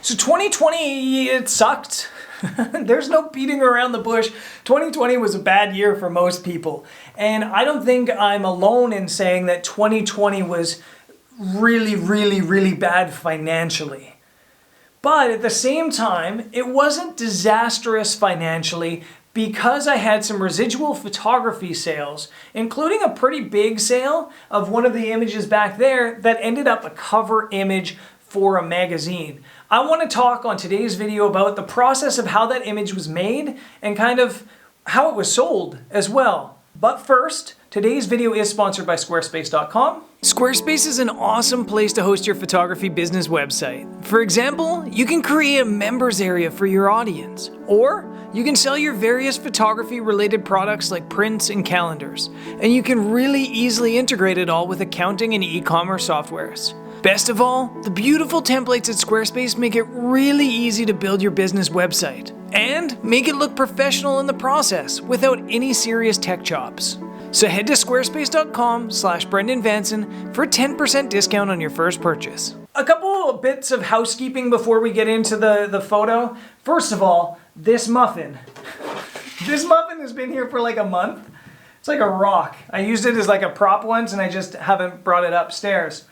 So 2020, it sucked. There's no beating around the bush. 2020 was a bad year for most people. And I don't think I'm alone in saying that 2020 was really bad financially. But at the same time, it wasn't disastrous financially because I had some residual photography sales, including a pretty big sale of one of the images back there that ended up a cover image for a magazine. I want to talk on today's video about the process of how that image was made and kind of how it was sold as well. But first, today's video is sponsored by Squarespace.com. Squarespace is an awesome place to host your photography business website. For example, you can create a members area for your audience, or you can sell your various photography related products like prints and calendars, and you can really easily integrate it all with accounting and e-commerce softwares. Best of all, the beautiful templates at Squarespace make it really easy to build your business website and make it look professional in the process without any serious tech chops. So head to squarespace.com/BrendanVanson for a 10% discount on your first purchase. A couple of bits of housekeeping before we get into the photo. First of all, this muffin. This muffin has been here for like a month. It's like a rock. I used it as like a prop once and I just haven't brought it upstairs.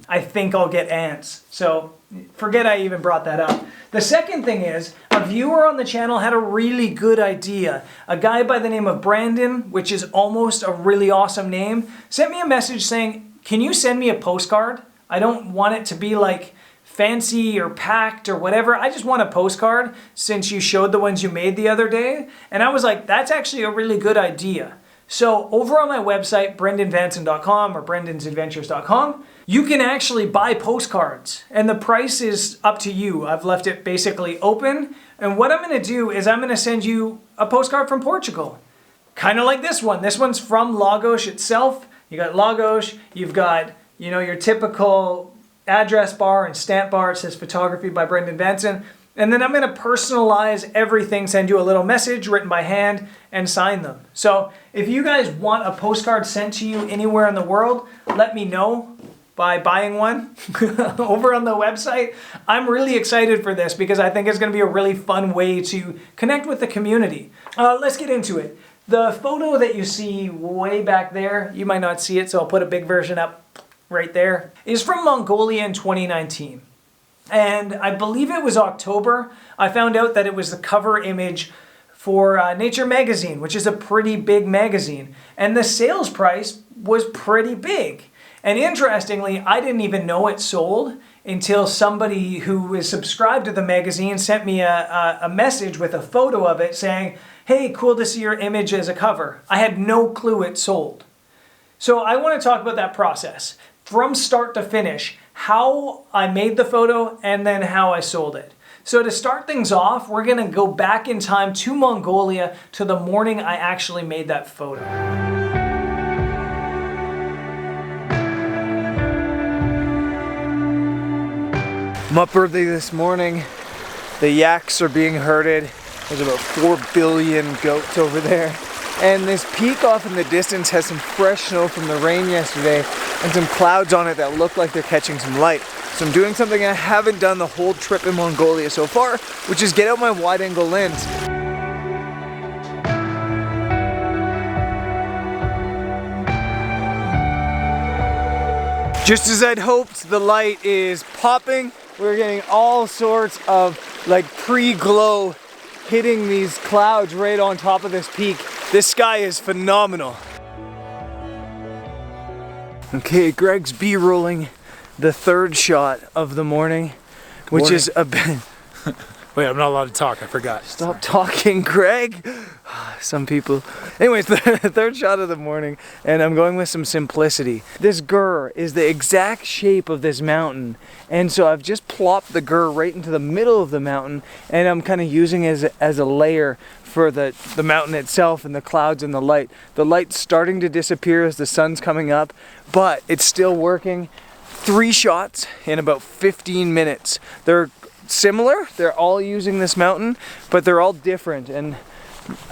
I think I'll get ants. So forget I even brought that up. The second thing is, a viewer on the channel had a really good idea. A guy by the name of Brandon, which is almost a really awesome name, sent me a message saying, can you send me a postcard? I don't want it to be like fancy or packed or whatever. I just want a postcard since you showed the ones you made the other day. And I was like, that's actually a really good idea. So over on my website, brendanvanson.com or brendansadventures.com, you can actually buy postcards and the price is up to you. I've left it basically open. And what I'm going to do is I'm going to send you a postcard from Portugal. Kind of like this one. This one's from Lagos itself. You got Lagos, you've got, you know, your typical address bar and stamp bar. It says photography by Brendan Vanson. And then I'm going to personalize everything, send you a little message written by hand and sign them. So if you guys want a postcard sent to you anywhere in the world, let me know by buying one over on the website. I'm really excited for this because I think it's going to be a really fun way to connect with the community. Let's get into it. The photo that you see way back there, you might not see it, so I'll put a big version up right there, is from Mongolia in 2019. And I believe it was October, I found out that it was the cover image for Nature magazine, which is a pretty big magazine. And the sales price was pretty big. And interestingly, I didn't even know it sold until somebody who is subscribed to the magazine sent me a message with a photo of it saying, hey, cool to see your image as a cover. I had no clue it sold. So I want to talk about that process from start to finish, how I made the photo and then how I sold it. So to start things off, we're going to go back in time to Mongolia to the morning I actually made that photo. I'm up early this morning. The yaks are being herded. There's about 4 billion goats over there. And this peak off in the distance has some fresh snow from the rain yesterday and some clouds on it that look like they're catching some light. So I'm doing something I haven't done the whole trip in Mongolia so far, which is get out my wide angle lens. Just as I'd hoped, the light is popping. We're getting all sorts of like pre-glow hitting these clouds right on top of this peak. This sky is phenomenal. Okay, Greg's B-rolling the third shot of the morning, which is a bit... Wait, I'm not allowed to talk, I forgot. Stop talking, Greg. Some people. Anyways, the third shot of the morning, and I'm going with some simplicity. This gur is the exact shape of this mountain, and so I've just plopped the gur right into the middle of the mountain, and I'm kind of using it as a layer for the mountain itself and the clouds and the light. The light's starting to disappear as the sun's coming up, but it's still working. 3 shots in about 15 minutes. They're similar, they're all using this mountain, but they're all different and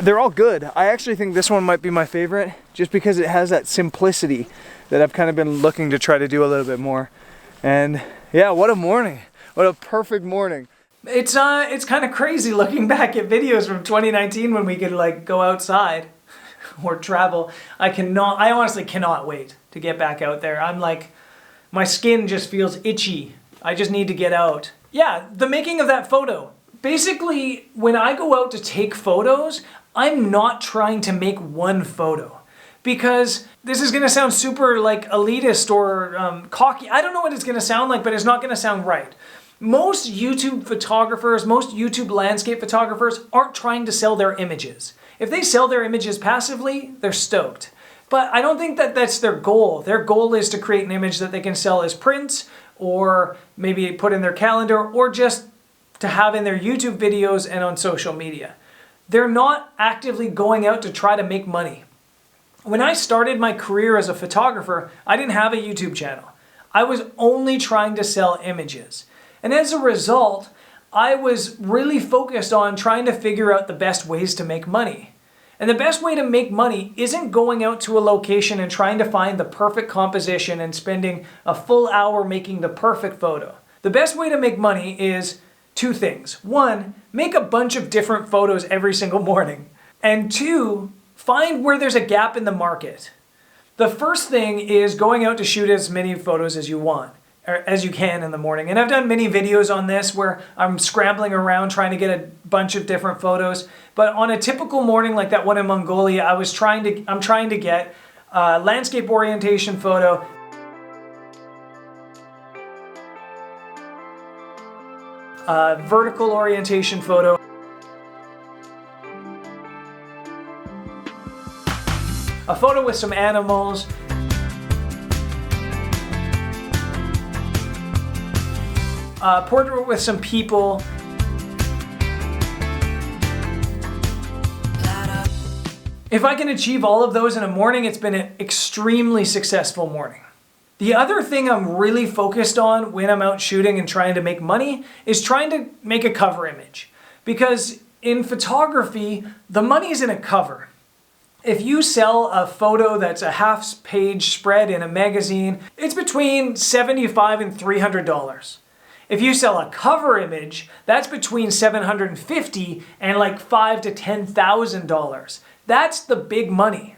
they're all good. I actually think this one might be my favorite just because it has that simplicity that I've kind of been looking to try to do a little bit more. And yeah, what a morning. What a perfect morning. It's kind of crazy looking back at videos from 2019 when we could like go outside or travel. I honestly cannot wait to get back out there. I'm like, my skin just feels itchy. I just need to get out. Yeah, the making of that photo. Basically, when I go out to take photos, I'm not trying to make one photo. Because this is gonna sound super like elitist or cocky. I don't know what it's gonna sound like, but it's not gonna sound right. Most YouTube photographers, most YouTube landscape photographers aren't trying to sell their images. If they sell their images passively, they're stoked. But I don't think that that's their goal. Their goal is to create an image that they can sell as prints or maybe put in their calendar or just to have in their YouTube videos and on social media. They're not actively going out to try to make money. When I started my career as a photographer, I didn't have a YouTube channel. I was only trying to sell images. And as a result, I was really focused on trying to figure out the best ways to make money. And the best way to make money isn't going out to a location and trying to find the perfect composition and spending a full hour making the perfect photo. The best way to make money is two things. One, make a bunch of different photos every single morning. And two, find where there's a gap in the market. The first thing is going out to shoot as many photos as you want, or as you can in the morning. And I've done many videos on this where I'm scrambling around trying to get a bunch of different photos. But on a typical morning like that one in Mongolia, I'm trying to get a landscape orientation photo, a vertical orientation photo, a photo with some animals, a portrait with some people, if I can achieve all of those in a morning, it's been an extremely successful morning. The other thing I'm really focused on when I'm out shooting and trying to make money is trying to make a cover image. Because in photography, the money's in a cover. If you sell a photo that's a half-page spread in a magazine, it's between $75 and $300. If you sell a cover image, that's between $750 and like $5,000 to $10,000. That's the big money.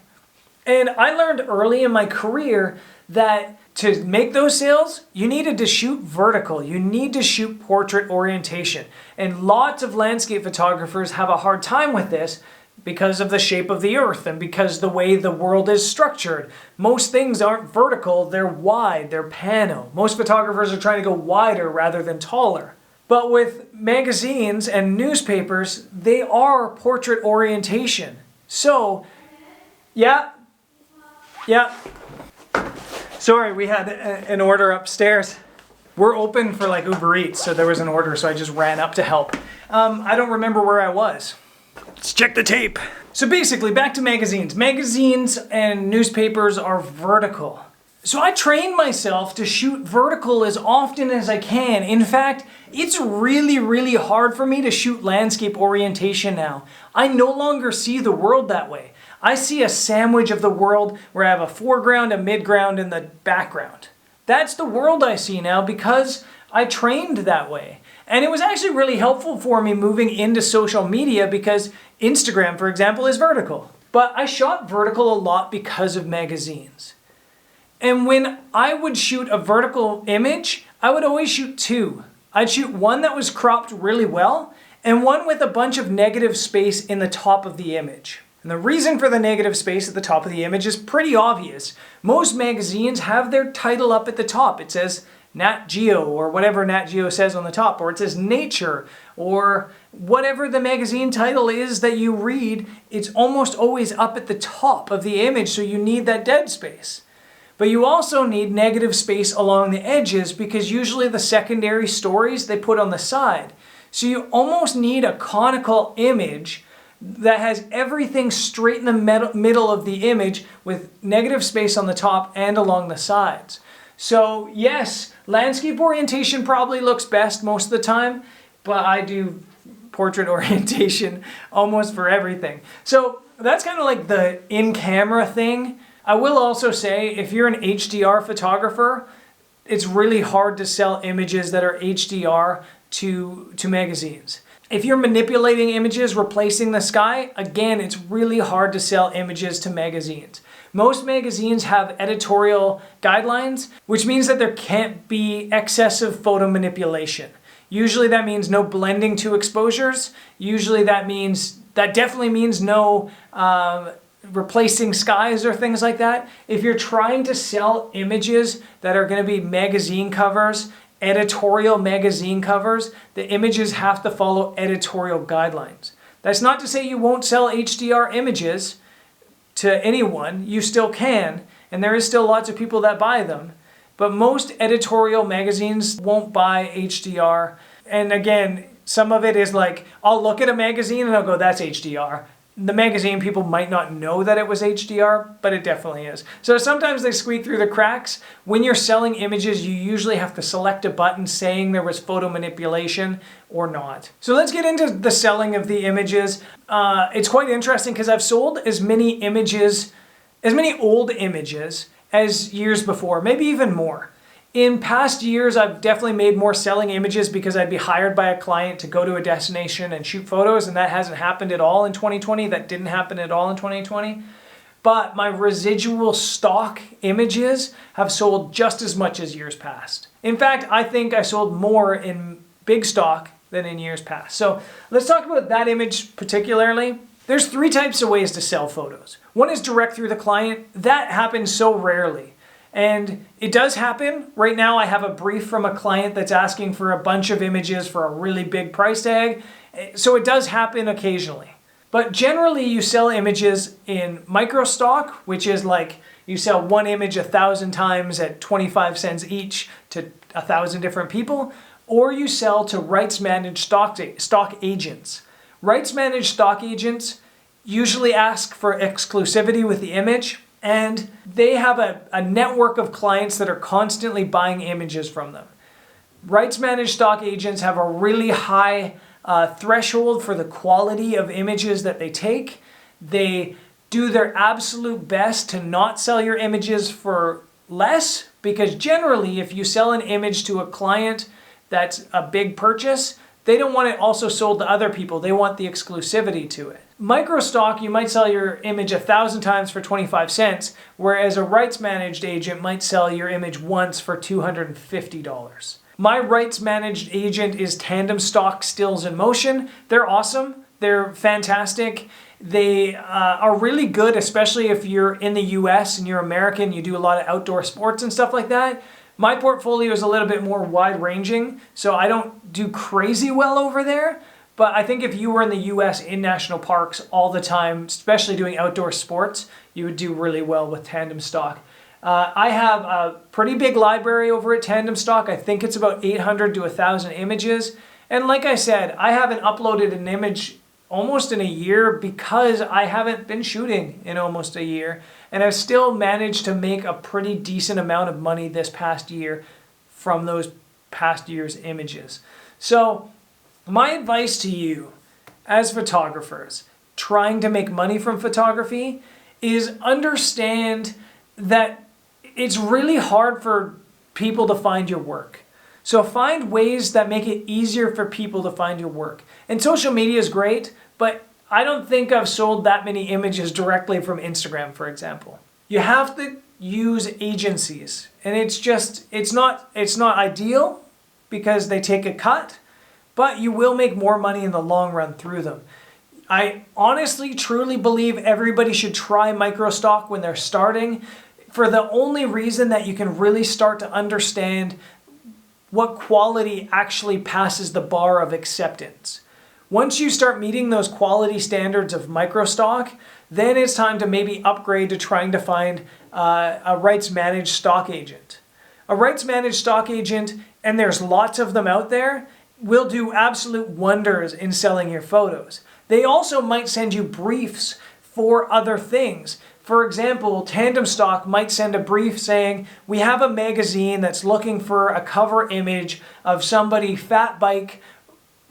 And I learned early in my career that to make those sales, you needed to shoot vertical. You need to shoot portrait orientation. And lots of landscape photographers have a hard time with this because of the shape of the earth and because the way the world is structured. Most things aren't vertical, they're wide, they're pano. Most photographers are trying to go wider rather than taller. But with magazines and newspapers, they are portrait orientation. So, yeah. Sorry, we had an order upstairs. We're open for like Uber Eats, so there was an order, so I just ran up to help. I don't remember where I was. Let's check the tape. So basically, back to magazines. Magazines and newspapers are vertical. So I trained myself to shoot vertical as often as I can. In fact, it's really, really hard for me to shoot landscape orientation now. I no longer see the world that way. I see a sandwich of the world where I have a foreground, a midground, and the background. That's the world I see now because I trained that way. And it was actually really helpful for me moving into social media because Instagram, for example, is vertical. But I shot vertical a lot because of magazines. And when I would shoot a vertical image, I would always shoot two. I'd shoot one that was cropped really well and one with a bunch of negative space in the top of the image. And the reason for the negative space at the top of the image is pretty obvious. Most magazines have their title up at the top. It says Nat Geo or whatever Nat Geo says on the top, or it says Nature, or whatever the magazine title is that you read, it's almost always up at the top of the image, so you need that dead space. But you also need negative space along the edges because usually the secondary stories they put on the side. So you almost need a conical image that has everything straight in the middle of the image with negative space on the top and along the sides. So yes, landscape orientation probably looks best most of the time, but I do portrait orientation almost for everything. So that's kind of like the in-camera thing. I will also say if you're an HDR photographer, it's really hard to sell images that are HDR to magazines. If you're manipulating images, replacing the sky, again, it's really hard to sell images to magazines. Most magazines have editorial guidelines, which means that there can't be excessive photo manipulation. Usually that means no blending to exposures. Usually that definitely means no replacing skies or things like that. If you're trying to sell images that are going to be magazine covers, editorial magazine covers, the images have to follow editorial guidelines. That's not to say you won't sell HDR images to anyone. You still can, and there is still lots of people that buy them. But most editorial magazines won't buy HDR. And again, some of it is like, I'll look at a magazine and I'll go, that's HDR. The magazine people might not know that it was HDR, but it definitely is. So sometimes they squeak through the cracks. When you're selling images, you usually have to select a button saying there was photo manipulation or not. So let's get into the selling of the images. It's quite interesting because I've sold as many old images as years before, maybe even more. In past years, I've definitely made more selling images because I'd be hired by a client to go to a destination and shoot photos, and that hasn't happened at all in 2020. That didn't happen at all in 2020. But my residual stock images have sold just as much as years past. In fact, I think I sold more in big stock than in years past. So let's talk about that image particularly. There's 3 types of ways to sell photos. One is direct through the client. That happens so rarely. And it does happen. Right now I have a brief from a client that's asking for a bunch of images for a really big price tag. So it does happen occasionally. But generally you sell images in micro stock, which is like you sell one image 1,000 times at 25 cents each to 1,000 different people, or you sell to rights managed stock agents. Rights managed stock agents usually ask for exclusivity with the image, and they have a network of clients that are constantly buying images from them. Rights managed stock agents have a really high threshold for the quality of images that they take. They do their absolute best to not sell your images for less, because generally if you sell an image to a client that's a big purchase, they don't want it also sold to other people. They want the exclusivity to it. Microstock, you might sell your image 1,000 times for 25 cents, whereas a rights managed agent might sell your image once for $250. My rights managed agent is Tandem Stock Stills in Motion. They're awesome. They're fantastic. They are really good, especially if you're in the US and you're American, you do a lot of outdoor sports and stuff like that. My portfolio is a little bit more wide-ranging, so I don't do crazy well over there. But I think if you were in the US in national parks all the time, especially doing outdoor sports, you would do really well with Tandem Stock. I have a pretty big library over at Tandem Stock. I think it's about 800 to 1,000 images. And like I said, I haven't uploaded an image almost in a year because I haven't been shooting in almost a year. And I've still managed to make a pretty decent amount of money this past year from those past year's images. So my advice to you as photographers trying to make money from photography is understand that it's really hard for people to find your work. So find ways that make it easier for people to find your work. And social media is great, but I don't think I've sold that many images directly from Instagram, for example. You have to use agencies, and it's not ideal because they take a cut, but you will make more money in the long run through them. I honestly, truly believe everybody should try microstock when they're starting, for the only reason that you can really start to understand what quality actually passes the bar of acceptance. Once you start meeting those quality standards of microstock, then it's time to maybe upgrade to trying to find a rights managed stock agent. A rights managed stock agent, and there's lots of them out there, will do absolute wonders in selling your photos. They also might send you briefs for other things. For example, Tandem Stock might send a brief saying, we have a magazine that's looking for a cover image of somebody fat bike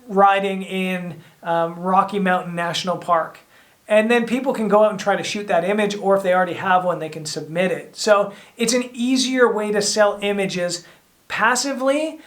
riding in Rocky Mountain National Park. And then people can go out and try to shoot that image, or if they already have one, they can submit it. So it's an easier way to sell images passively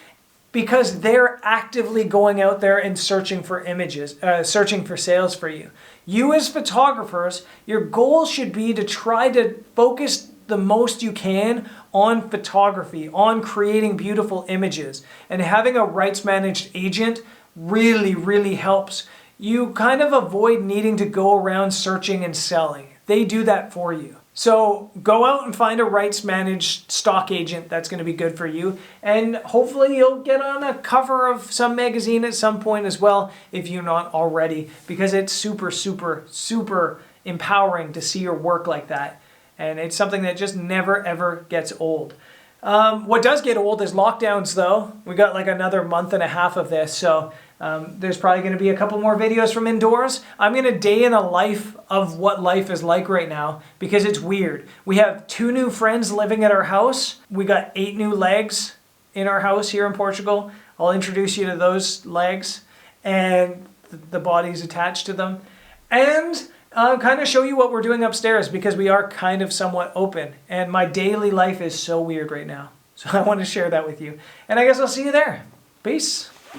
because they're actively going out there and searching for images, searching for sales for you. You as photographers, your goal should be to try to focus the most you can on photography, on creating beautiful images. And having a rights managed agent really, really helps. You kind of avoid needing to go around searching and selling. They do that for you. So go out and find a rights managed stock agent that's going to be good for you. And hopefully you'll get on a cover of some magazine at some point as well, if you're not already, because it's super, super, super empowering to see your work like that. And it's something that just never, ever gets old. What does get old is lockdowns, though. We got like another month and a half of this, so there's probably going to be a couple more videos from indoors. I'm going to day in the life of what life is like right now because it's weird. We have 2 new friends living at our house. We got 8 new legs in our house here in Portugal. I'll introduce you to those legs and the bodies attached to them. And kind of show you what we're doing upstairs because we are kind of somewhat open. And my daily life is so weird right now. So I want to share that with you. And I guess I'll see you there. Peace.